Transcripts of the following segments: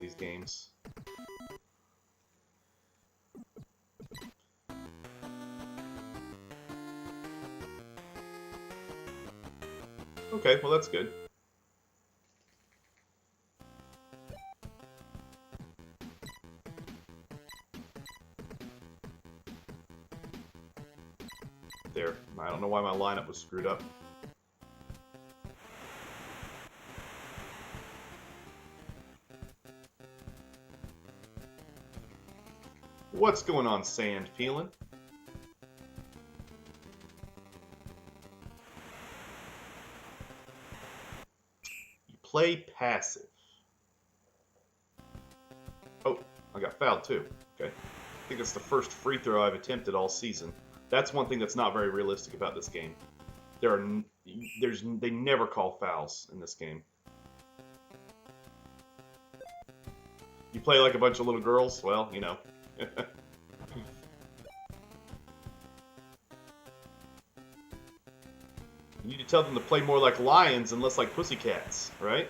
these games. Okay, well that's good. There. I don't know why my lineup was screwed up. What's going on, Sand Peeling? You play passive. Oh, I got fouled too. Okay. I think it's the first free throw I've attempted all season. That's one thing that's not very realistic about this game. They never call fouls in this game. You play like a bunch of little girls? Well, you know. You need to tell them to play more like lions and less like pussycats, right?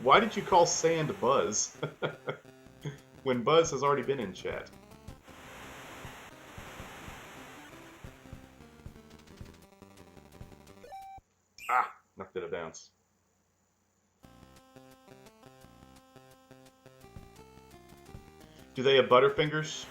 Why did you call Sand Buzz? When Buzz has already been in chat. Ah, knocked it a bounce. Do they have Butterfingers?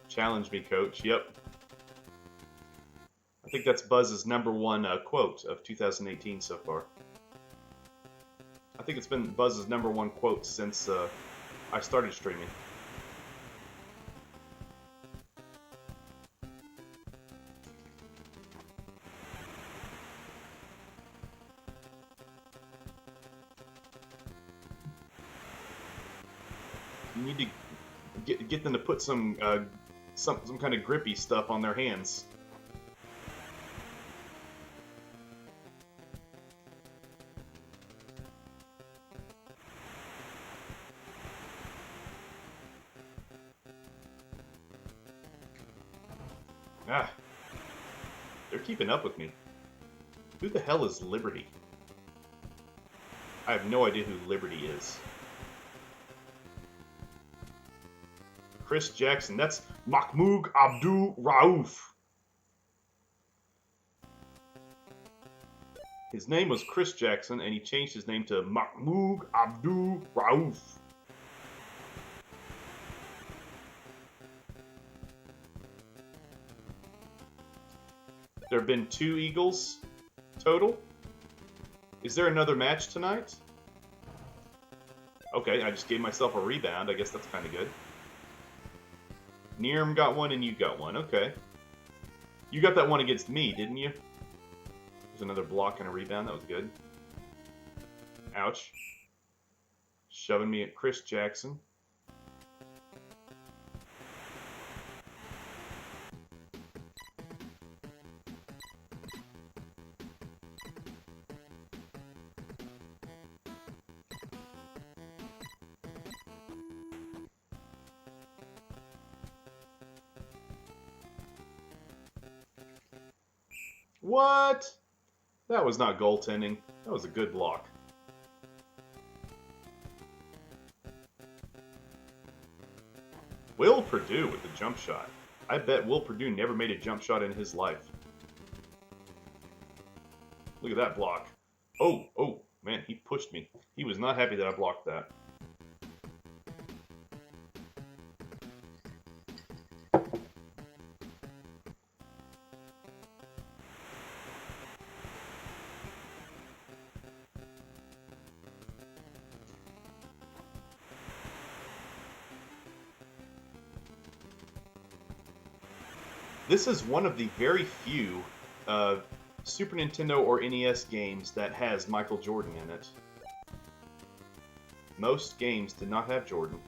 Challenge me, coach. Yep. I think that's Buzz's #1 quote of 2018 so far. I think it's been Buzz's #1 quote since I started streaming. You need to get them to put some kind of grippy stuff on their hands. Ah, they're keeping up with me. Who the hell is Liberty? I have no idea who Liberty is. Chris Jackson, that's Mahmoud Abdul Rauf. His name was Chris Jackson, and he changed his name to Mahmoud Abdul Rauf. There have been 2 Eagles total. Is there another match tonight? Okay, I just gave myself a rebound. I guess that's kind of good. Nearham got one and you got one. Okay. You got that one against me, didn't you? There's another block and a rebound. That was good. Ouch. Shoving me at Chris Jackson. What? That was not goaltending. That was a good block. Will Perdue with the jump shot. I bet Will Perdue never made a jump shot in his life. Look at that block. Oh, man, he pushed me. He was not happy that I blocked that. This is one of the very few Super Nintendo or NES games that has Michael Jordan in it. Most games did not have Jordan.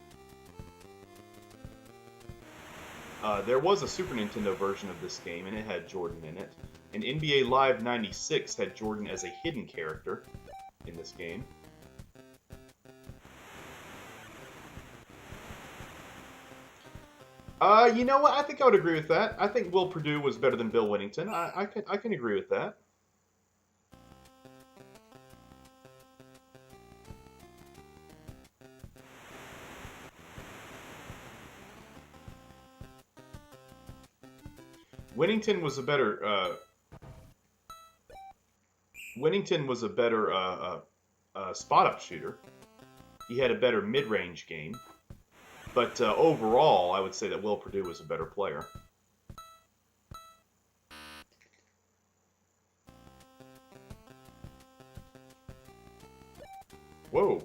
There was a Super Nintendo version of this game, and it had Jordan in it. And NBA Live 96 had Jordan as a hidden character in this game. You know what? I think I would agree with that. I think Will Perdue was better than Bill Whittington. I can agree with that. Whittington was a better spot-up shooter. He had a better mid-range game. But overall, I would say that Will Perdue was a better player. Whoa.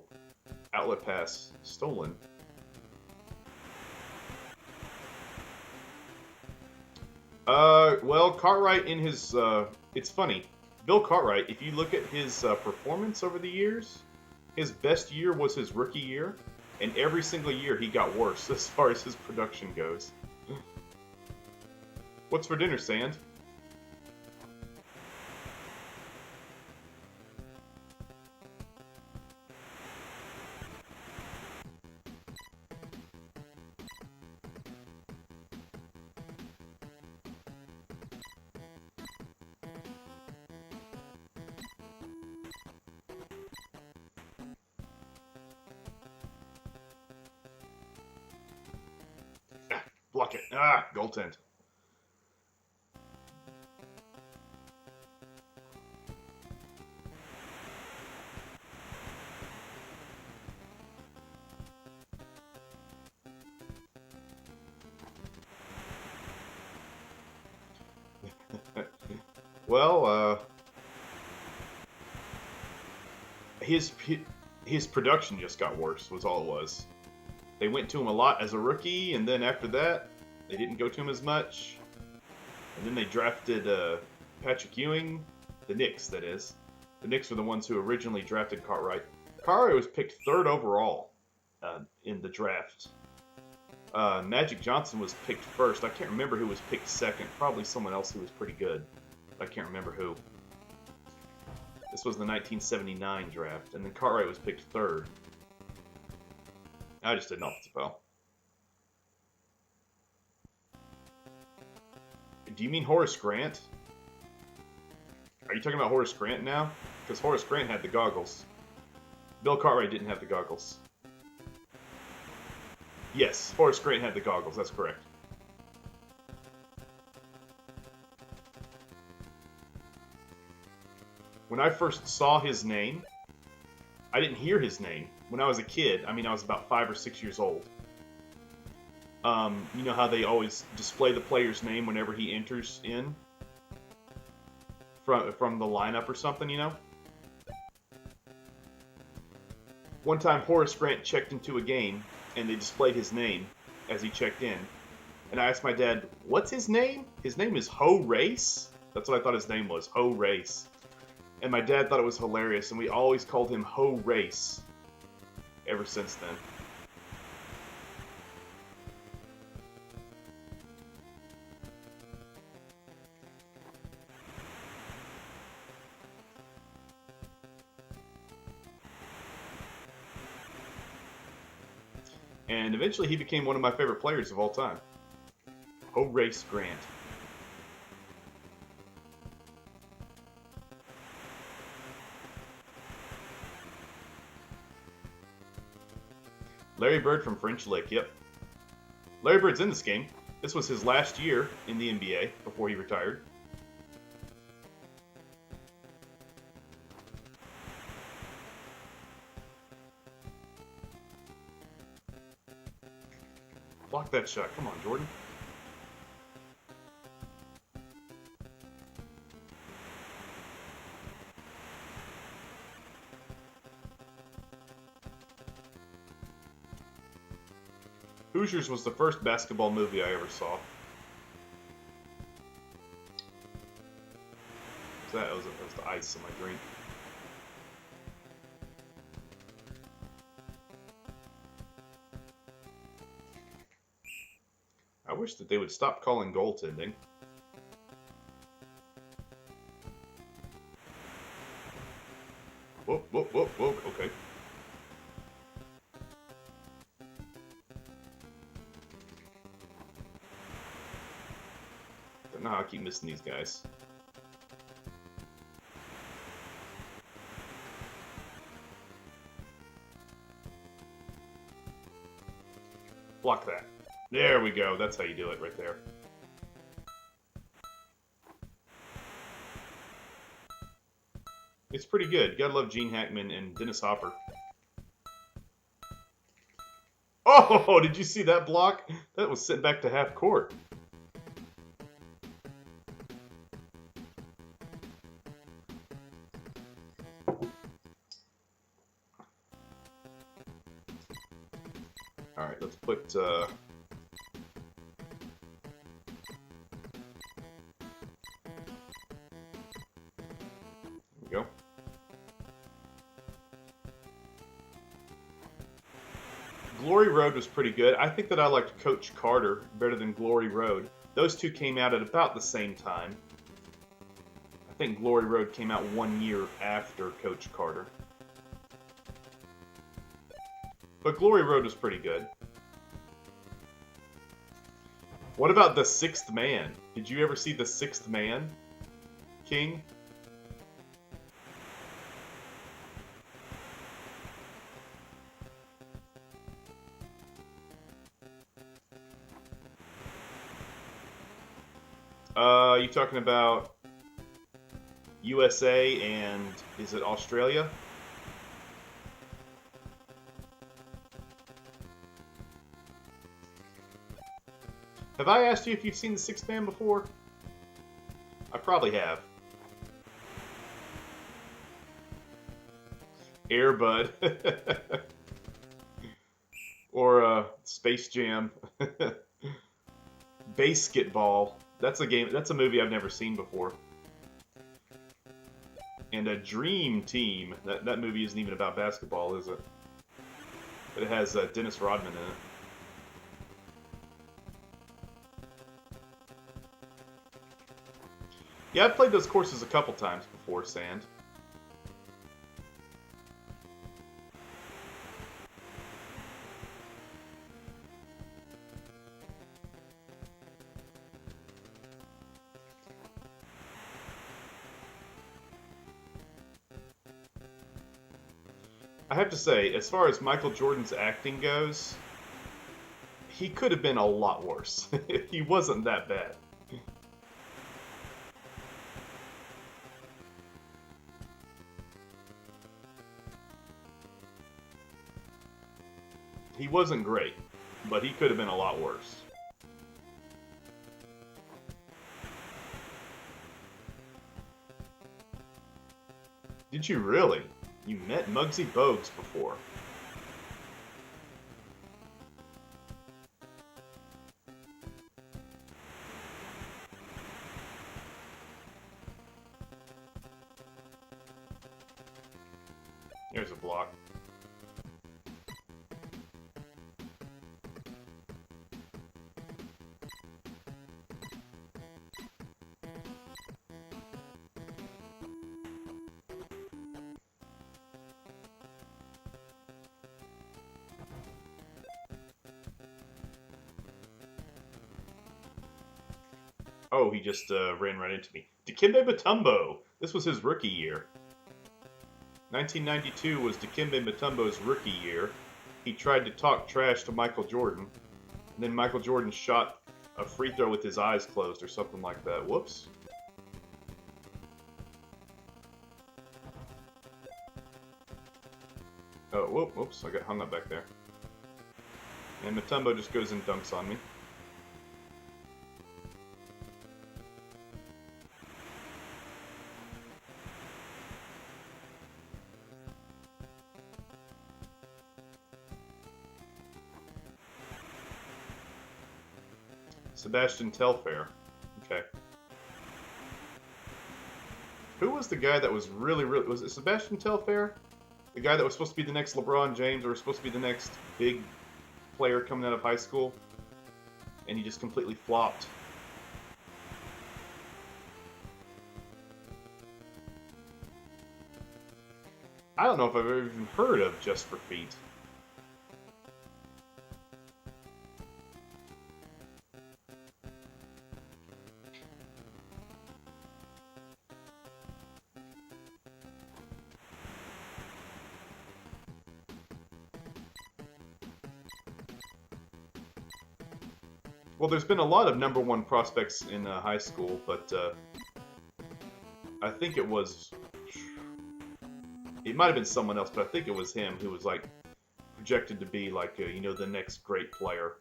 Outlet pass stolen. Well, Cartwright in his, it's funny. Bill Cartwright, if you look at his performance over the years, his best year was his rookie year, and every single year he got worse as far as his production goes. What's for dinner, Sand? Block it. Ah, goaltend. Well, his production just got worse, was all it was. They went to him a lot as a rookie, and then after that, they didn't go to him as much. And then they drafted Patrick Ewing, the Knicks, that is. The Knicks were the ones who originally drafted Cartwright. Cartwright was picked 3rd overall in the draft. Magic Johnson was picked 1st. I can't remember who was picked 2nd. Probably someone else who was pretty good. I can't remember who. This was the 1979 draft, and then Cartwright was picked 3rd. I just didn't know if it's a foul. Do you mean Horace Grant? Are you talking about Horace Grant now? Because Horace Grant had the goggles. Bill Cartwright didn't have the goggles. Yes, Horace Grant had the goggles, that's correct. When I first saw his name, I didn't hear his name. When I was a kid, I mean, I was about 5 or 6 years old. You know how they always display the player's name whenever he enters in? From the lineup or something, you know? One time, Horace Grant checked into a game, and they displayed his name as he checked in. And I asked my dad, what's his name? His name is Ho Race? That's what I thought his name was, Ho Race. And my dad thought it was hilarious, and we always called him Ho Race ever since then. And eventually he became one of my favorite players of all time. Horace Grant. Larry Bird from French Lick, yep. Larry Bird's in this game. This was his last year in the NBA before he retired. Block that shot. Come on, Jordan. Hoosiers was the first basketball movie I ever saw. So that was the ice in my drink. I wish that they would stop calling goaltending. Whoop, whoop, whoop, whoop, okay. Don't know how I keep missing these guys. Block that. There we go. That's how you do it right there. It's pretty good. Gotta love Gene Hackman and Dennis Hopper. Oh, did you see that block? That was sent back to half court. All right, let's put... There we go. Glory Road was pretty good. I think that I liked Coach Carter better than Glory Road. Those two came out at about the same time. I think Glory Road came out 1 year after Coach Carter. But Glory Road was pretty good. What about The Sixth Man? Did you ever see The Sixth Man, King? You talking about USA and is it Australia? Have I asked you if you've seen The Sixth Man before? I probably have. Air Bud. Or Space Jam. Basketball. That's a game. That's a movie I've never seen before. And a Dream Team. That movie isn't even about basketball, is it? But it has Dennis Rodman in it. Yeah, I've played those courses a couple times before, Sand. I have to say, as far as Michael Jordan's acting goes, he could have been a lot worse. He wasn't that bad. He wasn't great, but he could have been a lot worse. Did you really? You met Muggsy Bogues before. Here's a block. Oh, he just ran right into me. Dikembe Mutombo. This was his rookie year. 1992 was Dikembe Mutombo's rookie year. He tried to talk trash to Michael Jordan. And then Michael Jordan shot a free throw with his eyes closed or something like that. Whoops. Oh, whoops. I got hung up back there. And Mutombo just goes and dunks on me. Sebastian Telfair. Okay. Who was the guy that was really... Was it Sebastian Telfair? The guy that was supposed to be the next LeBron James or was supposed to be the next big player coming out of high school? and he just completely flopped. I don't know if I've ever even heard of Just for Feet. Well, there's been a lot of #1 prospects in high school, but I think it was... It might have been someone else, but I think it was him who was, like, projected to be, like, you know, the next great player.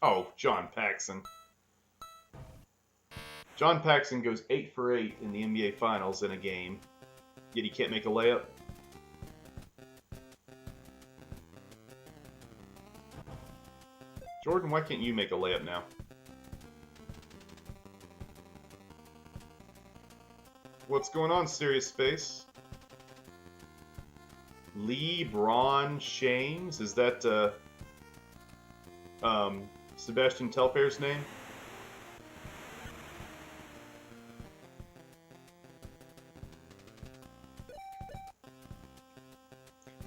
Oh, John Paxson. John Paxson goes 8 for 8 in the NBA Finals in a game, yet he can't make a layup. Jordan, why can't you make a layup now? What's going on, Serious Space? LeBron James? Is that Sebastian Telfair's name?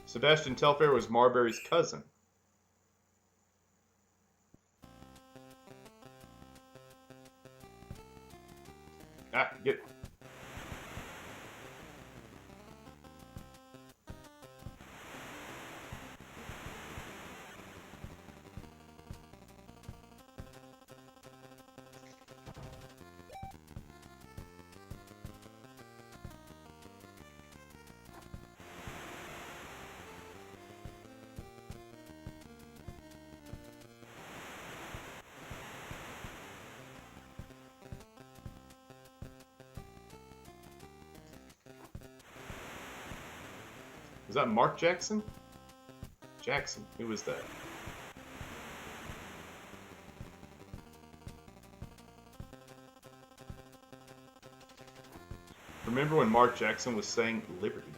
Sebastian Telfair was Marbury's cousin. Ah, get... Was that Mark Jackson? Jackson, who was that? Remember when Mark Jackson was saying Liberty?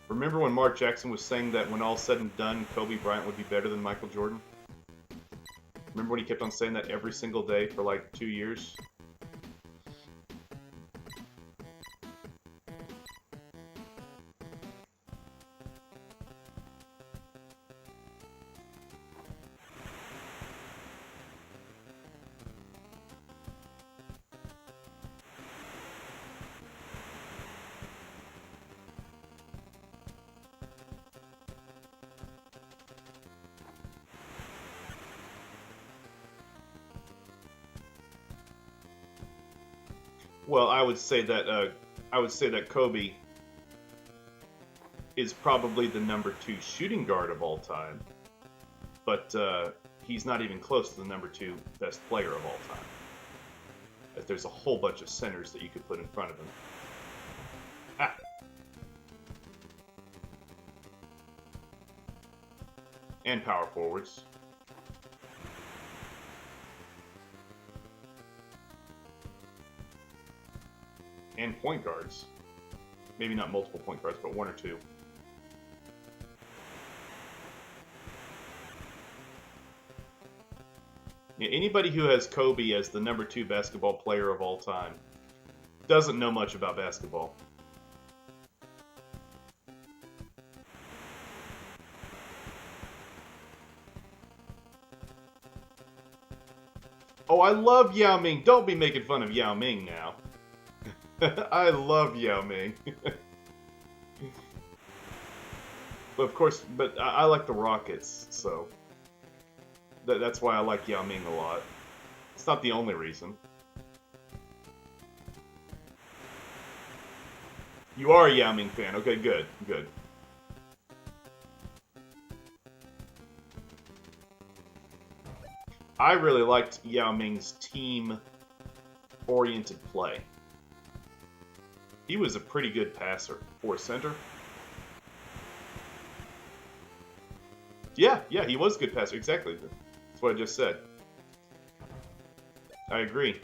Remember when Mark Jackson was saying that when all said and done, Kobe Bryant would be better than Michael Jordan? Remember when he kept on saying that every single day for like 2 years? Well, I would say that Kobe is probably the #2 shooting guard of all time, but he's not even close to the #2 best player of all time. As there's a whole bunch of centers that you could put in front of him. Ah. And power forwards. And point guards. Maybe not multiple point guards, but 1 or 2. Yeah, anybody who has Kobe as the #2 basketball player of all time doesn't know much about basketball. Oh, I love Yao Ming. Don't be making fun of Yao Ming now. I love Yao Ming. But of course, I like the Rockets, so that's why I like Yao Ming a lot. It's not the only reason. You are a Yao Ming fan. Okay, good, good. I really liked Yao Ming's team-oriented play. He was a pretty good passer for a center. Yeah, he was a good passer. Exactly. That's what I just said. I agree.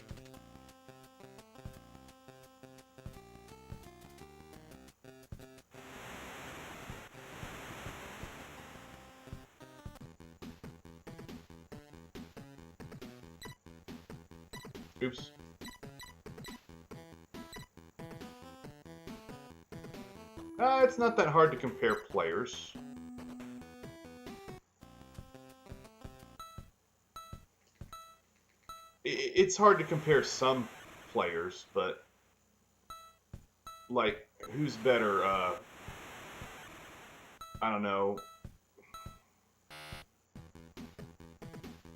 Oops. It's not that hard to compare players. It's hard to compare some players, but like, who's better? I don't know.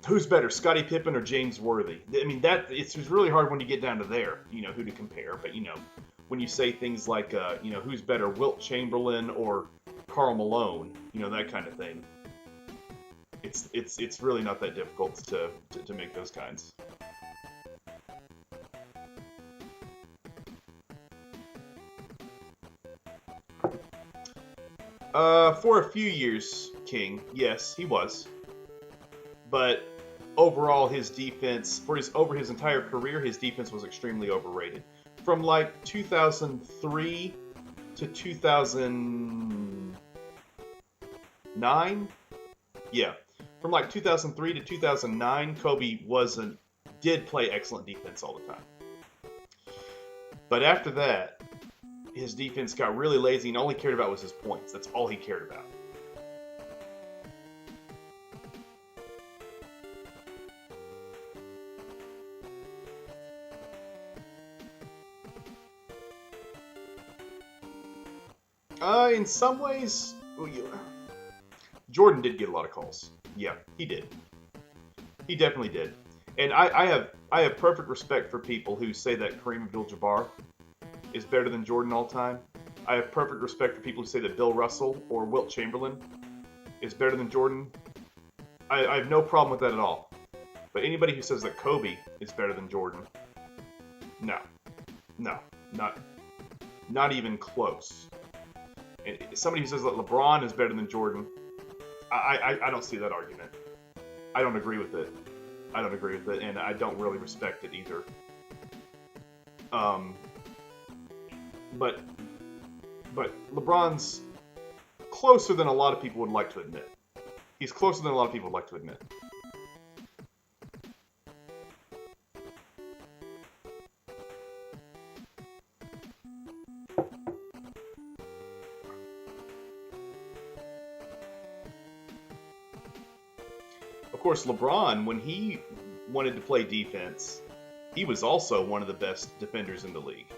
Who's better, Scottie Pippen or James Worthy? I mean, it's really hard when you get down to there, who to compare. But when you say things like, who's better, Wilt Chamberlain or Karl Malone, that kind of thing. It's really not that difficult to make those kinds. For a few years, King, yes, he was. But overall, his defense, over his entire career, his defense was extremely overrated. From like 2003 to 2009, yeah, from like 2003 to 2009, Kobe did play excellent defense all the time. But after that, his defense got really lazy and all he cared about was his points. That's all he cared about. In some ways, Jordan did get a lot of calls. Yeah, he did. He definitely did. And I have perfect respect for people who say that Kareem Abdul-Jabbar is better than Jordan all time. I have perfect respect for people who say that Bill Russell or Wilt Chamberlain is better than Jordan. I have no problem with that at all. But anybody who says that Kobe is better than Jordan, no, not even close. And somebody who says that LeBron is better than Jordan, I don't see that argument. I don't agree with it. And I don't really respect it either. But LeBron's closer than a lot of people would like to admit. He's closer than a lot of people would like to admit. Of course, LeBron, when he wanted to play defense, he was also one of the best defenders in the league.